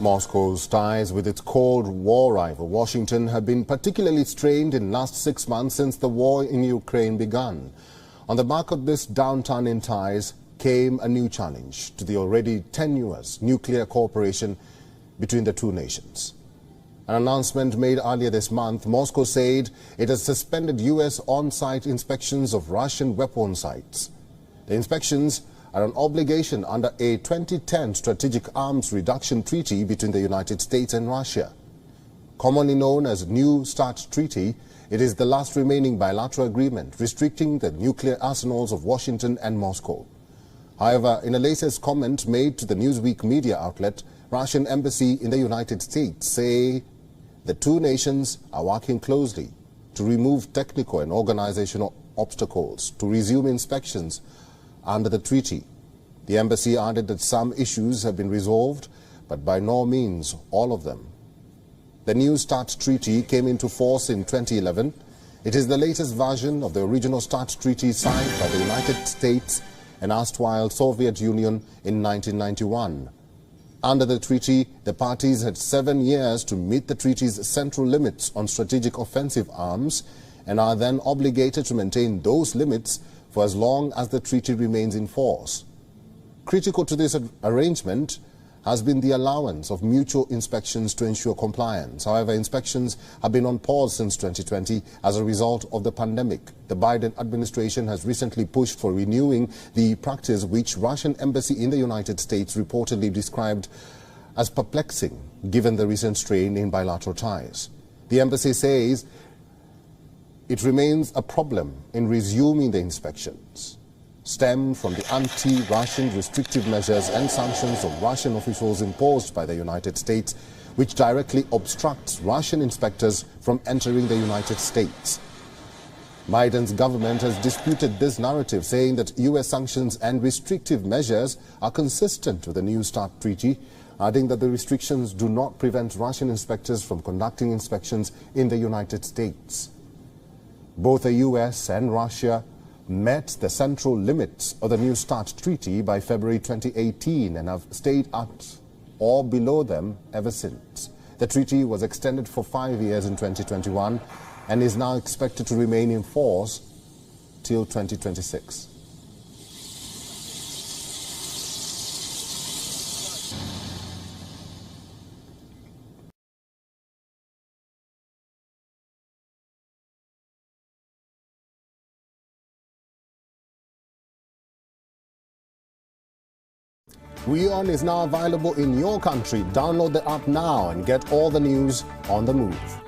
Moscow's ties with its Cold War rival Washington have been particularly strained in the last 6 months since the war in Ukraine began. On the back of this downturn in ties came a new challenge to the already tenuous nuclear cooperation between the two nations. An announcement made earlier this month, Moscow said it has suspended U.S. on-site inspections of Russian weapon sites. The inspections are an obligation under a 2010 Strategic Arms Reduction Treaty between the United States and Russia. Commonly known as New START Treaty, it is the last remaining bilateral agreement restricting the nuclear arsenals of Washington and Moscow. However, in a latest comment made to the Newsweek media outlet, Russian embassy in the United States say the two nations are working closely to remove technical and organizational obstacles to resume inspections under the treaty. The embassy added that some issues have been resolved, but by no means all of them. The New START Treaty came into force in 2011. It is the latest version of the original START Treaty signed by the United States and erstwhile Soviet Union in 1991. Under the treaty, the parties had 7 years to meet the treaty's central limits on strategic offensive arms and are then obligated to maintain those limits for as long as the treaty remains in force. Critical to this arrangement has been the allowance of mutual inspections to ensure compliance. However, inspections have been on pause since 2020 as a result of the pandemic. The Biden administration has recently pushed for renewing the practice which Russian embassy in the United States reportedly described as perplexing, given the recent strain in bilateral ties. The embassy says it remains a problem in resuming the inspections, stem from the anti-Russian restrictive measures and sanctions of Russian officials imposed by the United States, which directly obstructs Russian inspectors from entering the United States. Biden's government has disputed this narrative, saying that U.S. sanctions and restrictive measures are consistent with the New START Treaty, adding that the restrictions do not prevent Russian inspectors from conducting inspections in the United States. Both the U.S. and Russia met the central limits of the New START Treaty by February 2018 and have stayed at or below them ever since. The treaty was extended for 5 years in 2021 and is now expected to remain in force till 2026. WION is now available in your country. Download the app now and get all the news on the move.